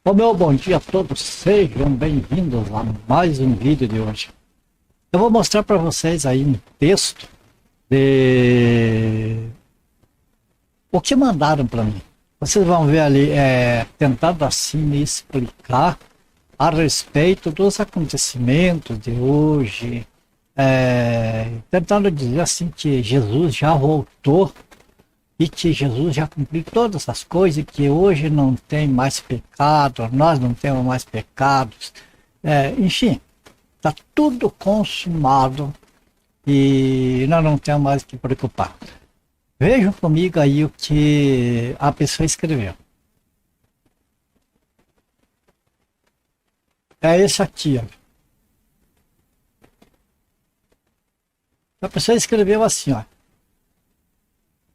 O meu bom dia a todos, sejam bem-vindos a mais um vídeo de hoje. Eu vou mostrar para vocês aí um texto de o que mandaram para mim. Vocês vão ver ali, tentando assim me explicar a respeito dos acontecimentos de hoje, tentando dizer assim que Jesus já voltou e que Jesus já cumpriu todas as coisas, e que hoje não tem mais pecado, nós não temos mais pecados, enfim, está tudo consumado e nós não temos mais que preocupar. Vejam comigo aí o que a pessoa escreveu. É esse aqui, ó. A pessoa escreveu assim, ó.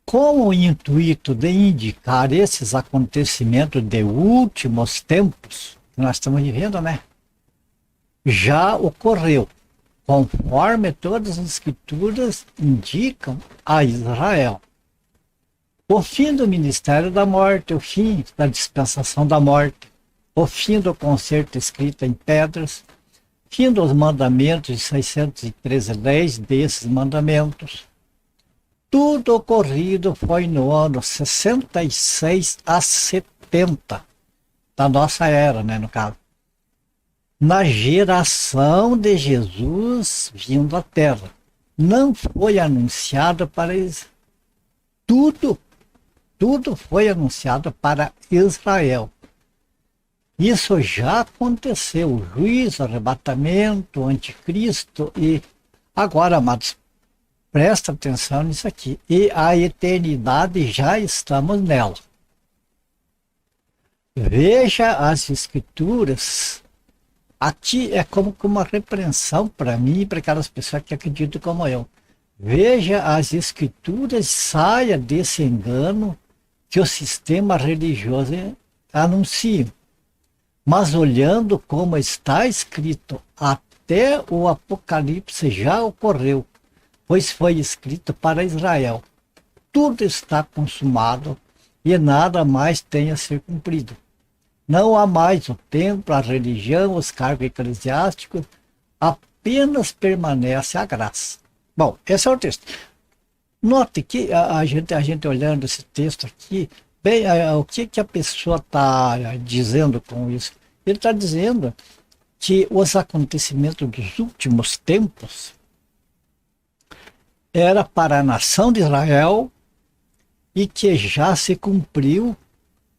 Com o intuito de indicar esses acontecimentos de últimos tempos que nós estamos vivendo, né? Já ocorreu, conforme todas as escrituras indicam a Israel. O fim do ministério da morte, o fim da dispensação da morte, o fim do concerto escrito em pedras, fim dos mandamentos de 613 leis desses mandamentos. Tudo ocorrido foi no ano 66 a 70 da nossa era, né, no caso. Na geração de Jesus vindo à Terra. Não foi anunciado para eles. Tudo foi anunciado para Israel. Isso já aconteceu, o juízo, o arrebatamento, o anticristo e agora, amados, presta atenção nisso aqui. E a eternidade já estamos nela. Veja as escrituras. Aqui é como uma repreensão para mim e para aquelas pessoas que acreditam como eu. Veja as escrituras, saia desse engano que o sistema religioso anuncia. Mas olhando como está escrito, até o Apocalipse já ocorreu, pois foi escrito para Israel. Tudo está consumado e nada mais tem a ser cumprido. Não há mais o templo, a religião, os cargos eclesiásticos, apenas permanece a graça. Bom, esse é o texto. Note que a gente olhando esse texto aqui, bem, o que a pessoa está dizendo com isso? Ele está dizendo que os acontecimentos dos últimos tempos era para a nação de Israel e que já se cumpriu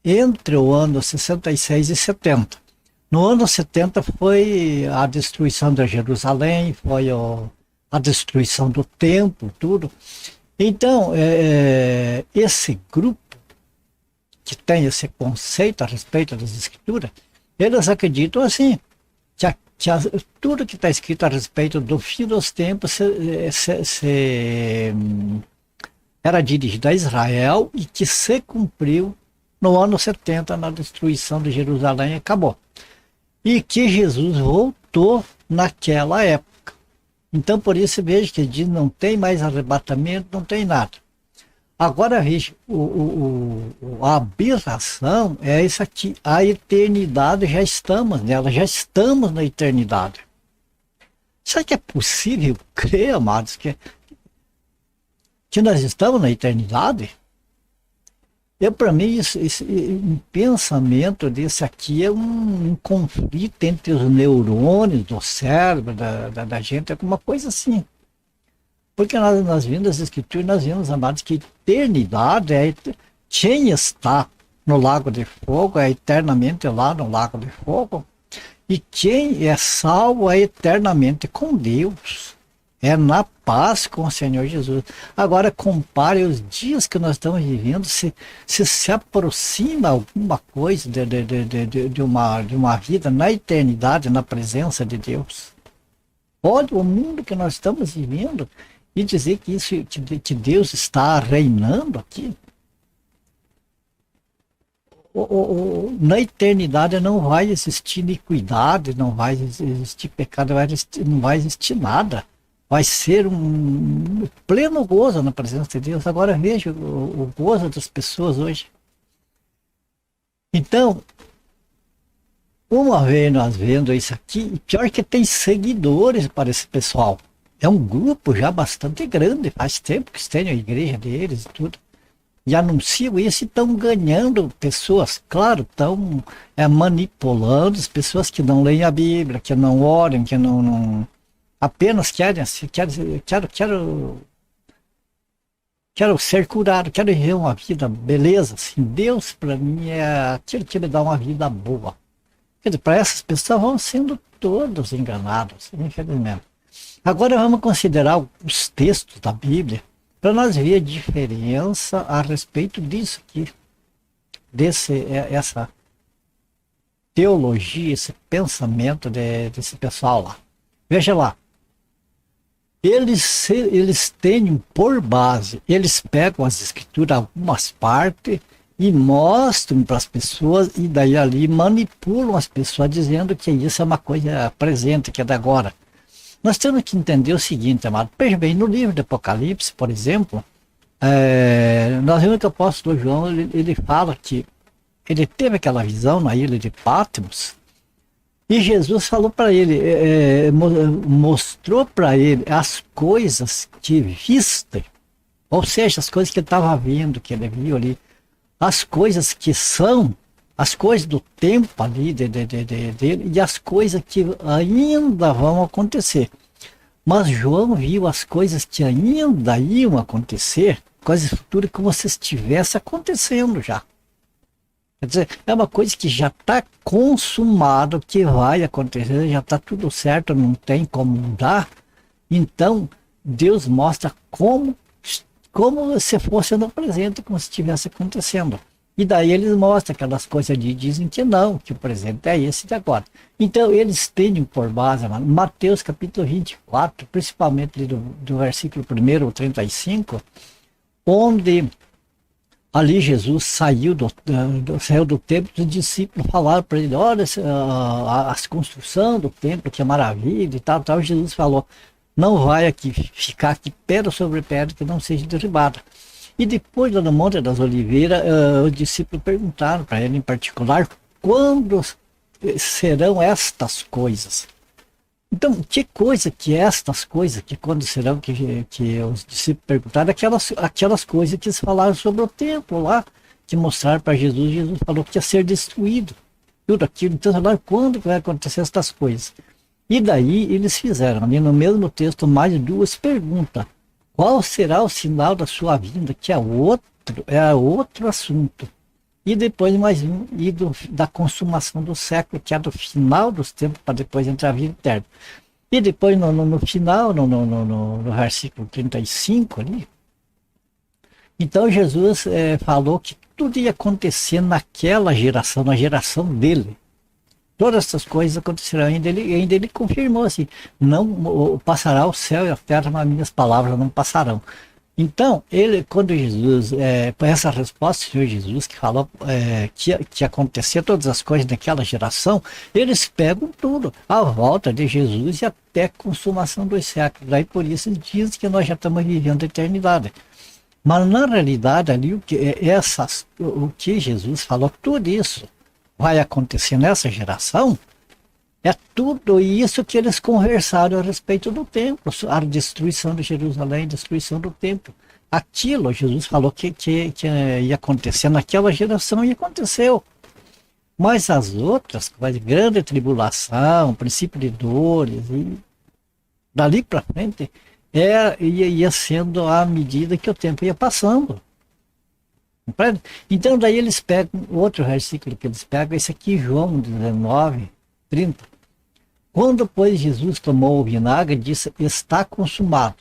entre o ano 66 e 70. No ano 70 foi a destruição de Jerusalém, foi a destruição do templo, tudo. Então, esse grupo que tem esse conceito a respeito das escrituras, eles acreditam assim, tudo que está escrito a respeito do fim dos tempos era dirigido a Israel e que se cumpriu no ano 70, na destruição de Jerusalém, acabou. E que Jesus voltou naquela época. Então, por isso, veja que ele diz, não tem mais arrebatamento, não tem nada. Agora, veja, a aberração é isso aqui. A eternidade, já estamos nela, já estamos na eternidade. Será que é possível crer, amados, que nós estamos na eternidade? Para mim, um pensamento desse aqui é um conflito entre os neurônios do cérebro da gente, alguma coisa assim. Porque nós vimos as escrituras, nós vimos, amados, que eternidade quem está no lago de fogo é eternamente lá no lago de fogo, e quem é salvo é eternamente com Deus. É na paz com o Senhor Jesus. Agora compare os dias que nós estamos vivendo, se aproxima alguma coisa de uma vida na eternidade, na presença de Deus. Olha o mundo que nós estamos vivendo e dizer que Deus está reinando aqui. Na eternidade não vai existir iniquidade, não vai existir pecado, não vai existir nada. Vai ser um pleno gozo na presença de Deus. Agora veja o gozo das pessoas hoje. Então, Uma vez nós vendo isso aqui, e pior que tem seguidores para esse pessoal. É um grupo já bastante grande, faz tempo que tem a igreja deles e tudo. E anunciam isso e estão ganhando pessoas, claro, estão manipulando as pessoas que não leem a Bíblia, que não oram, que não apenas querem, quero ser curado, quero viver uma vida, beleza, assim, Deus para mim é aquele que me dá uma vida boa. Quer dizer, para essas pessoas vão sendo todos enganados, infelizmente. Agora vamos considerar os textos da Bíblia, para nós ver a diferença a respeito disso aqui, essa teologia, esse pensamento desse pessoal lá. Veja lá, eles têm por base, eles pegam as escrituras, algumas partes, e mostram para as pessoas, e daí ali manipulam as pessoas, dizendo que isso é uma coisa presente, que é da agora. Nós temos que entender o seguinte, amado. Veja bem, no livro do Apocalipse, por exemplo, nós vemos que o apóstolo João, ele fala que ele teve aquela visão na ilha de Patmos, e Jesus falou para ele, mostrou para ele as coisas que viste, ou seja, as coisas que ele estava vendo, que ele viu ali, as coisas que são, as coisas do tempo ali dele e as coisas que ainda vão acontecer. Mas João viu as coisas que ainda iam acontecer, coisas futuras como se estivesse acontecendo já. Quer dizer, é uma coisa que já está consumado, que vai acontecer, já está tudo certo, não tem como mudar. Então, Deus mostra como se fosse no presente, como se estivesse acontecendo. E daí eles mostram aquelas coisas ali, dizem que não, que o presente é esse de agora. Então eles têm por base, Mateus capítulo 24, principalmente do versículo 1 ao 35, onde ali Jesus saiu do templo, os discípulos falaram para ele, olha, a construção do templo, que é maravilha e tal. Jesus falou, não vai aqui ficar aqui pedra sobre pedra que não seja derribada. E depois, lá no Monte das Oliveiras, os discípulos perguntaram para ele em particular, quando serão estas coisas? Então, que coisa que estas coisas, que quando serão, que os discípulos perguntaram, aquelas coisas que eles falaram sobre o templo lá, que mostraram para Jesus, Jesus falou que ia ser destruído, tudo aquilo. Então, falaram, quando vai acontecer estas coisas? E daí eles fizeram, ali no mesmo texto, mais duas perguntas. Qual será o sinal da sua vinda? Que é outro assunto. E depois mais um, da consumação do século, que é do final dos tempos, para depois entrar a vida eterna. E depois no final, no versículo 35 ali, então Jesus falou que tudo ia acontecer naquela geração, na geração dele. Todas essas coisas acontecerão, ainda ele confirmou assim, não passará o céu e a terra, mas minhas palavras não passarão. Então, quando Jesus, essa resposta do Senhor Jesus, que falou que acontecia todas as coisas naquela geração, eles pegam tudo, a volta de Jesus e até a consumação dos séculos. Daí por isso eles dizem que nós já estamos vivendo a eternidade. Mas na realidade ali, o que Jesus falou, tudo isso vai acontecer nessa geração, é tudo isso que eles conversaram a respeito do templo, a destruição de Jerusalém, a destruição do templo. Aquilo, Jesus falou que ia acontecer naquela geração e aconteceu. Mas as outras, com a grande tribulação, princípio de dores, e dali para frente, ia sendo à medida que o tempo ia passando. Então daí eles pegam, outro versículo que eles pegam, esse aqui, João 19, 30. Quando, pois, Jesus tomou o vinagre, disse, está consumado.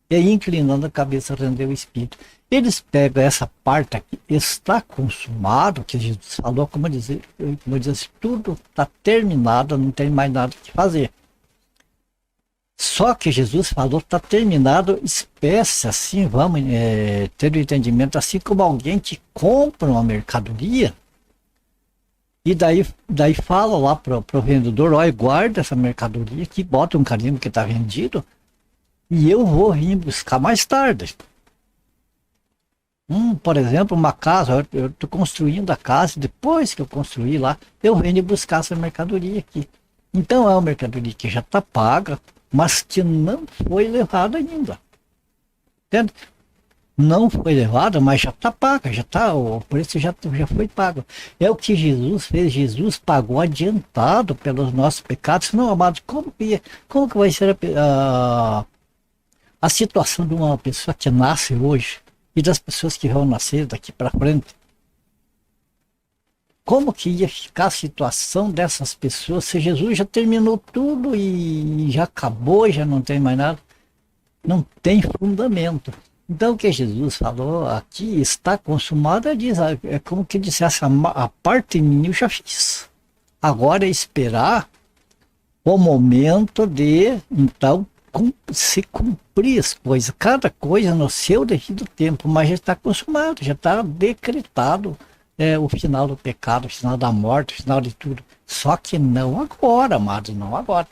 E aí, inclinando a cabeça, rendeu o espírito. Eles pegam essa parte aqui, está consumado, que Jesus falou, como diz assim, tudo está terminado, não tem mais nada que fazer. Só que Jesus falou, está terminado, espécie, assim, vamos ter o entendimento, assim como alguém que compra uma mercadoria, e daí fala lá pro vendedor, olha, guarda essa mercadoria aqui, bota um carimbo que está vendido, e eu vou vir buscar mais tarde. Por exemplo, uma casa, eu estou construindo a casa, depois que eu construí lá, eu venho buscar essa mercadoria aqui. Então é uma mercadoria que já está paga, mas que não foi levada ainda. Entende? Não foi levada, mas já está paga, já está, o preço já foi pago. É o que Jesus fez, Jesus pagou adiantado pelos nossos pecados. Não, amado, como que vai ser a situação de uma pessoa que nasce hoje e das pessoas que vão nascer daqui para frente? Como que ia ficar a situação dessas pessoas se Jesus já terminou tudo e já acabou, já não tem mais nada? Não tem fundamento. Então o que Jesus falou aqui está consumado, é como que dissesse, a parte minha eu já fiz. Agora é esperar o momento de, então, se cumprir as coisas, cada coisa no seu devido tempo, mas já está consumado, já está decretado o final do pecado, o final da morte, o final de tudo. Só que não agora, amados, não agora.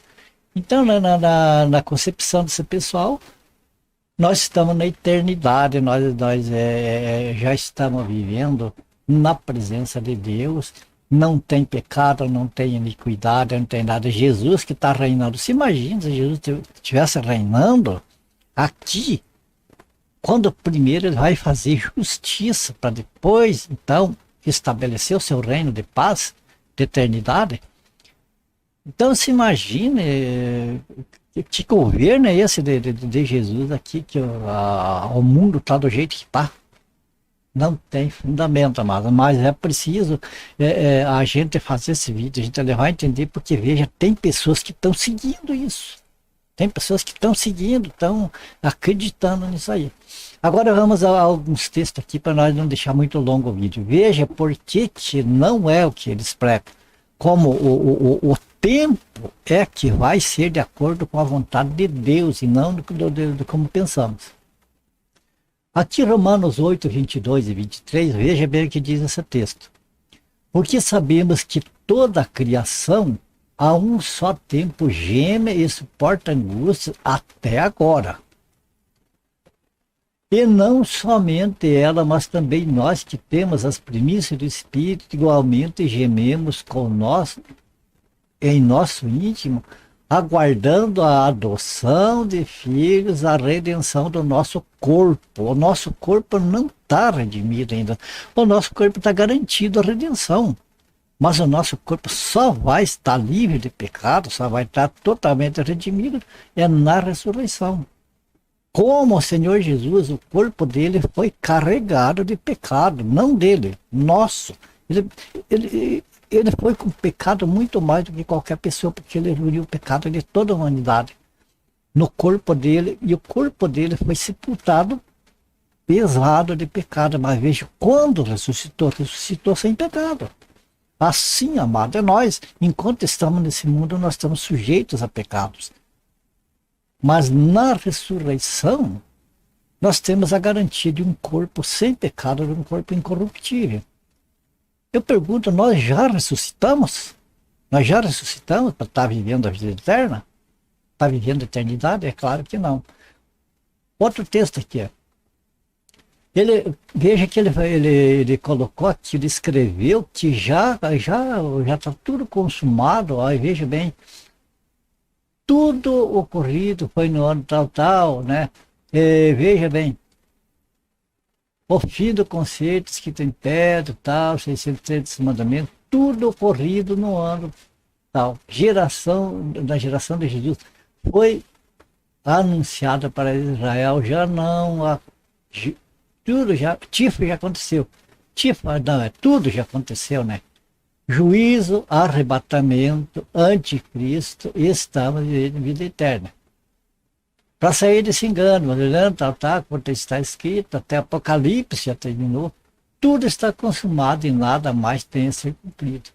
Então, na concepção desse pessoal, nós estamos na eternidade, nós já estamos vivendo na presença de Deus, não tem pecado, não tem iniquidade, não tem nada. Jesus que está reinando. Se imagina se Jesus estivesse reinando aqui, quando primeiro ele vai fazer justiça, para depois, então, estabelecer o seu reino de paz, de eternidade. Então se imagine que governo é esse de Jesus aqui, que o mundo está do jeito que está. Não tem fundamento, amado, mas é preciso a gente fazer esse vídeo, a gente levar a entender, porque veja, tem pessoas que estão seguindo isso. Tem pessoas que estão seguindo, estão acreditando nisso aí. Agora vamos a alguns textos aqui para nós não deixar muito longo o vídeo. Veja por que não é o que eles pregam. Como o tempo é que vai ser de acordo com a vontade de Deus e não do como pensamos. Aqui Romanos 8, 22 e 23, veja bem o que diz esse texto. Porque sabemos que toda a criação a um só tempo geme e suporta angústia até agora. E não somente ela, mas também nós que temos as primícias do Espírito, igualmente gememos em nosso íntimo, aguardando a adoção de filhos, a redenção do nosso corpo. O nosso corpo não está redimido ainda. O nosso corpo está garantido a redenção. Mas o nosso corpo só vai estar livre de pecado, só vai estar totalmente redimido na ressurreição. Como o Senhor Jesus, o corpo dele foi carregado de pecado, não dele, nosso. Ele foi com pecado muito mais do que qualquer pessoa, porque ele reuniu o pecado de toda a humanidade no corpo dele, e o corpo dele foi sepultado pesado de pecado. Mas veja, quando ressuscitou sem pecado. Assim, amado, é nós, enquanto estamos nesse mundo, nós estamos sujeitos a pecados. Mas na ressurreição, nós temos a garantia de um corpo sem pecado, de um corpo incorruptível. Eu pergunto, nós já ressuscitamos? Nós já ressuscitamos para estar vivendo a vida eterna? Está vivendo a eternidade? É claro que não. Outro texto aqui. Veja que ele colocou aqui, ele escreveu que já está tudo consumado. Aí veja bem, tudo ocorrido foi no ano tal, né? Veja bem, o fim do conceito que tem pedra, tal, 630 mandamentos, tudo ocorrido no ano tal. Da geração de Jesus foi anunciada para Israel, já não, tudo já, Tifo já aconteceu. Tudo já aconteceu, né? Juízo, arrebatamento, anticristo, e estamos vivendo vida eterna. Para sair desse engano, olhando, quanto está escrito, até Apocalipse já terminou, tudo está consumado e nada mais tem a ser cumprido.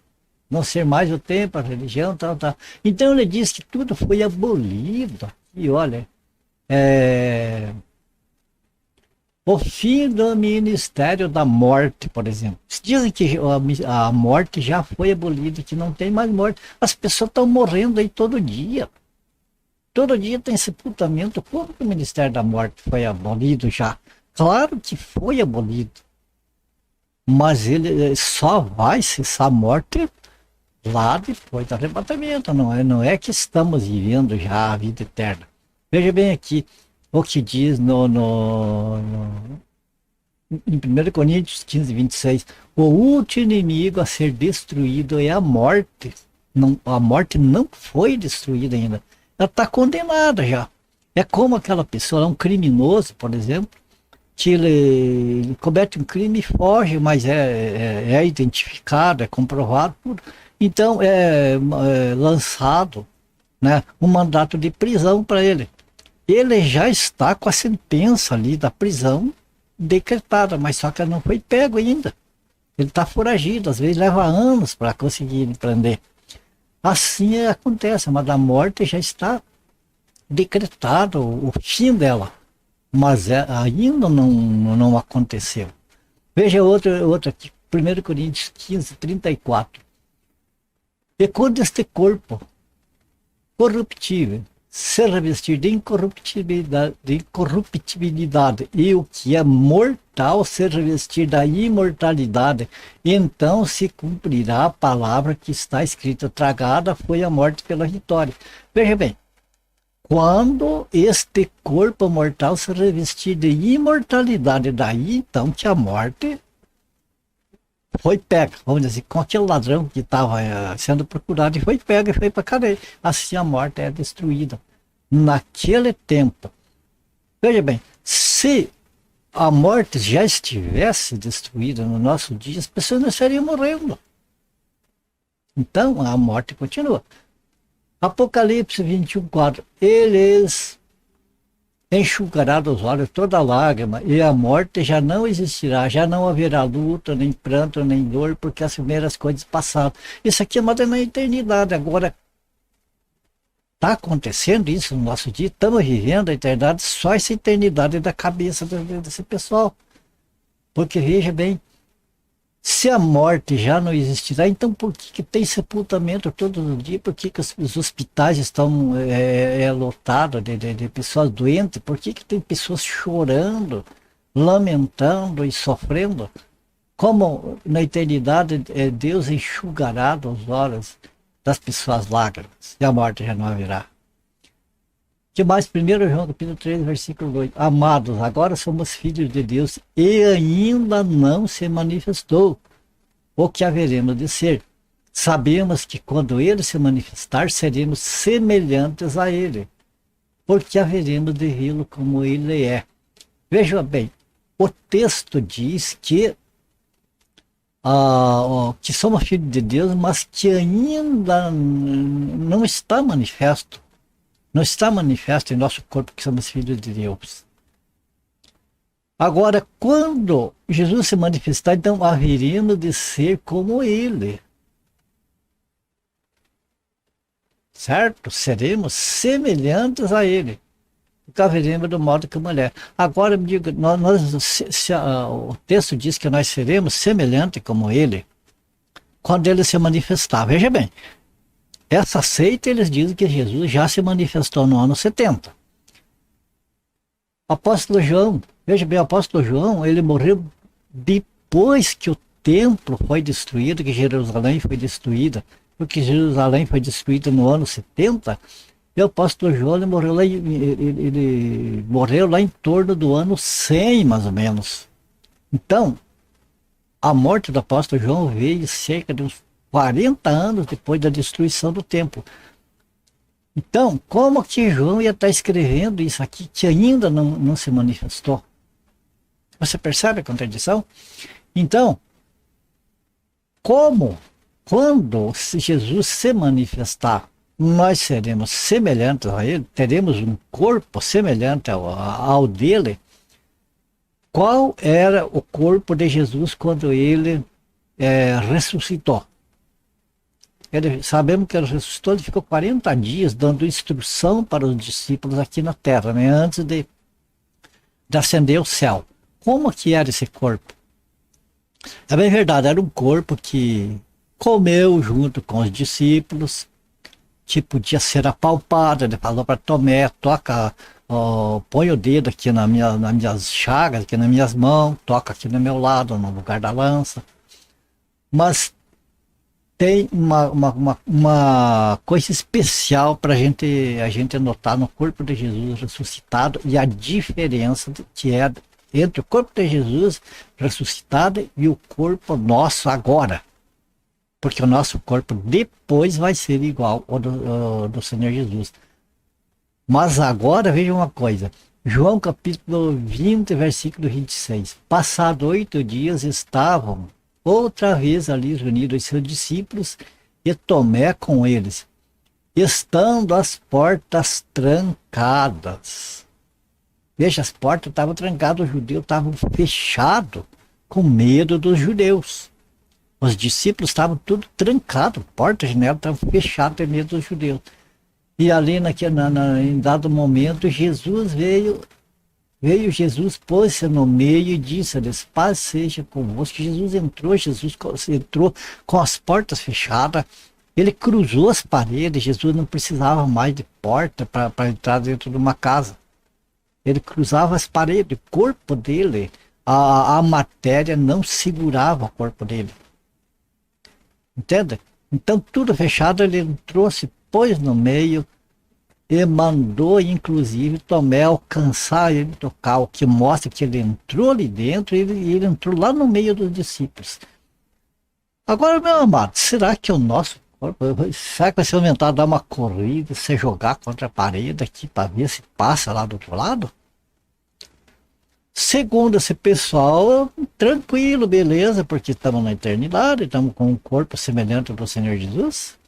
Não ser mais o tempo, a religião, tal. Então ele diz que tudo foi abolido. E olha, o fim do ministério da morte, por exemplo. Dizem que a morte já foi abolida, que não tem mais morte. As pessoas estão morrendo aí todo dia. Todo dia tem sepultamento. Como que o ministério da morte foi abolido já? Claro que foi abolido, mas ele só vai cessar a morte lá depois do arrebatamento. Não é que estamos vivendo já a vida eterna. Veja bem aqui o que diz em 1 Coríntios 15, 26. O último inimigo a ser destruído é a morte. Não, a morte não foi destruída ainda. Ela está condenada já. É como aquela pessoa, um criminoso, por exemplo, que ele comete um crime e foge, mas é identificado, é comprovado. Então é lançado, né, um mandato de prisão para ele. Ele já está com a sentença ali da prisão decretada, mas só que ele não foi pego ainda. Ele está foragido, às vezes leva anos para conseguir prender. Assim acontece, mas a morte já está decretado o fim dela, mas ainda não aconteceu. Veja outra aqui, 1 Coríntios 15, 34. E quando este corpo corruptível se revestir de incorruptibilidade e o que é mortal se revestir da imortalidade, então se cumprirá a palavra que está escrita: tragada foi a morte pela vitória. Veja bem, quando este corpo mortal se revestir de imortalidade, daí então que a morte foi pega, vamos dizer assim, com aquele ladrão que estava sendo procurado e foi pega e foi para a cadeia. Assim a morte é destruída. Naquele tempo, veja bem, se a morte já estivesse destruída no nosso dia, as pessoas não estariam morrendo. Então a morte continua. Apocalipse 21, 4. Eles enxugará dos olhos toda lágrima, e a morte já não existirá, já não haverá luta, nem pranto, nem dor, porque as primeiras coisas passaram. Isso aqui é uma na eternidade. Agora, está acontecendo isso no nosso dia, estamos vivendo a eternidade, só essa eternidade da cabeça desse pessoal. Porque veja bem, se a morte já não existirá, então por que tem sepultamento todos os dias? Por que os hospitais estão lotados de pessoas doentes? Por que tem pessoas chorando, lamentando e sofrendo? Como na eternidade Deus enxugará dos olhos das pessoas lágrimas, e a morte já não haverá. Que mais? 1 João capítulo 3, versículo 2. Amados, agora somos filhos de Deus e ainda não se manifestou o que haveremos de ser. Sabemos que quando ele se manifestar, seremos semelhantes a ele, porque haveremos de vê-lo como ele é. Veja bem, o texto diz que somos filhos de Deus, mas que ainda não está manifesto. Não está manifesto em nosso corpo que somos filhos de Deus. Agora, quando Jesus se manifestar, então haveríamos de ser como ele. Certo? Seremos semelhantes a ele. Porque haveremos do modo que mulher. Agora, me diga, o texto diz que nós seremos semelhantes como ele quando ele se manifestar. Veja bem. Essa seita, eles dizem que Jesus já se manifestou no ano 70. Apóstolo João, veja bem, o apóstolo João, ele morreu depois que o templo foi destruído, que Jerusalém foi destruída, porque Jerusalém foi destruída no ano 70, e o apóstolo João ele morreu lá em torno do ano 100, mais ou menos. Então, a morte do apóstolo João veio cerca de uns 40 anos depois da destruição do templo. Então, como que João ia estar escrevendo isso aqui que ainda não se manifestou? Você percebe a contradição? Então, quando Jesus se manifestar, nós seremos semelhantes a ele, teremos um corpo semelhante ao dele. Qual era o corpo de Jesus quando ele ressuscitou? Sabemos que ele ressuscitou, ele ficou 40 dias dando instrução para os discípulos aqui na terra, né, antes de ascender ao céu. Como que era esse corpo? É bem verdade, era um corpo que comeu junto com os discípulos, que podia ser apalpado. Ele falou para Tomé: toca põe o dedo aqui nas minhas chagas, aqui nas minhas mãos, toca aqui no meu lado, no lugar da lança. Mas tem uma coisa especial para a gente notar no corpo de Jesus ressuscitado e a diferença que é entre o corpo de Jesus ressuscitado e o corpo nosso agora. Porque o nosso corpo depois vai ser igual ao do Senhor Jesus. Mas agora veja uma coisa. João capítulo 20, versículo 26. Passado 8 dias estavam outra vez ali reunidos os seus discípulos e Tomé com eles, estando as portas trancadas. Veja, as portas estavam trancadas, os judeus estavam fechados, com medo dos judeus. Os discípulos estavam tudo trancados, portas e janelas estavam fechadas, com medo dos judeus. E ali, em dado momento, Jesus veio Jesus, pôs-se no meio e disse-lhes, paz seja convosco. Jesus entrou com as portas fechadas, ele cruzou as paredes, Jesus não precisava mais de porta para entrar dentro de uma casa. Ele cruzava as paredes, o corpo dele, a matéria não segurava o corpo dele. Entende? Então tudo fechado, ele entrou, se pôs no meio, e mandou, inclusive, Tomé alcançar ele, tocar, o que mostra que ele entrou ali dentro e ele entrou lá no meio dos discípulos. Agora, meu amado, será que o nosso corpo, será que vai ser aumentado, dar uma corrida, se jogar contra a parede aqui para ver se passa lá do outro lado? Segundo esse pessoal, tranquilo, beleza, porque estamos na eternidade, estamos com um corpo semelhante ao do Senhor Jesus.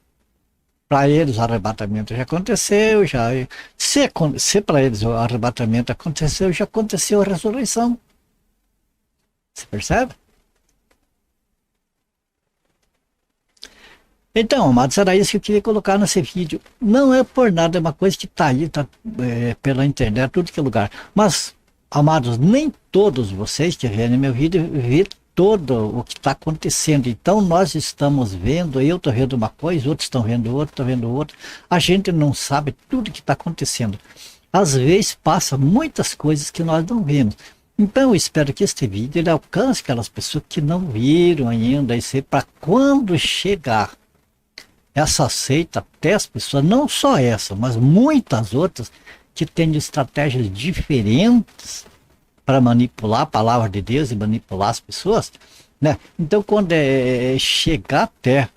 Para eles o arrebatamento já aconteceu, se para eles o arrebatamento aconteceu, já aconteceu a ressurreição. Você percebe? Então, amados, era isso que eu queria colocar nesse vídeo. Não é por nada, é uma coisa que está aí, pela internet, tudo que é lugar. Mas, amados, nem todos vocês que vêem meu vídeo vê todo o que está acontecendo. Então nós estamos vendo, eu estou vendo uma coisa, outros estão vendo outra, estão vendo outra. A gente não sabe tudo o que está acontecendo. Às vezes passa muitas coisas que nós não vemos. Então eu espero que este vídeo ele alcance aquelas pessoas que não viram ainda, e para quando chegar essa seita, até as pessoas, não só essa, mas muitas outras que têm estratégias diferentes para manipular a palavra de Deus e manipular as pessoas, né? Então quando chegar até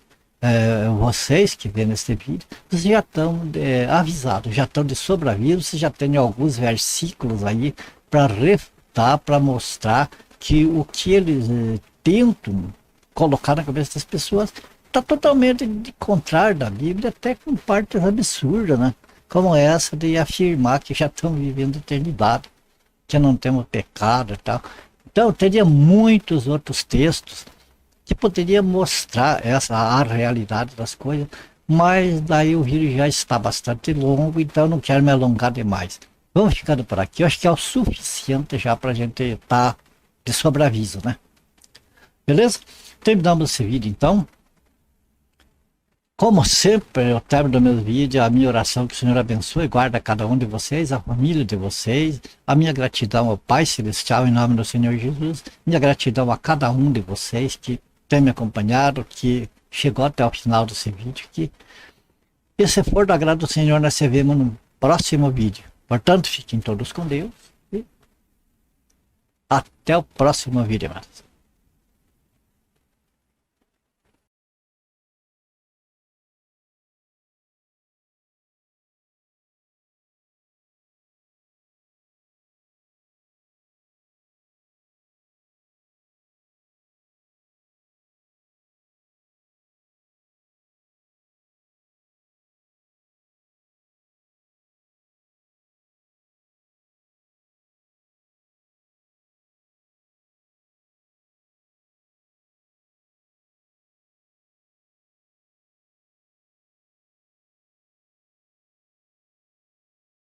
vocês que vêem esse vídeo, vocês já estão avisados, já estão de sobreaviso, vocês já têm alguns versículos aí para refutar, para mostrar que o que eles tentam colocar na cabeça das pessoas está totalmente de contrário da Bíblia, até com partes absurdas, né? Como essa de afirmar que já estão vivendo eternidade, que não temos pecado e tal. Então teria muitos outros textos que poderia mostrar a realidade das coisas, mas daí o vídeo já está bastante longo, então não quero me alongar demais. Vamos ficando por aqui, eu acho que é o suficiente já para a gente estar de sobreaviso, né? Beleza? Terminamos esse vídeo então. Como sempre, eu termino meus vídeos, a minha oração que o Senhor abençoe e guarda cada um de vocês, a família de vocês, a minha gratidão ao Pai Celestial em nome do Senhor Jesus, minha gratidão a cada um de vocês que tem me acompanhado, que chegou até o final desse vídeo aqui. E se for do agrado do Senhor, nós se vemos no próximo vídeo. Portanto, fiquem todos com Deus e até o próximo vídeo, amados.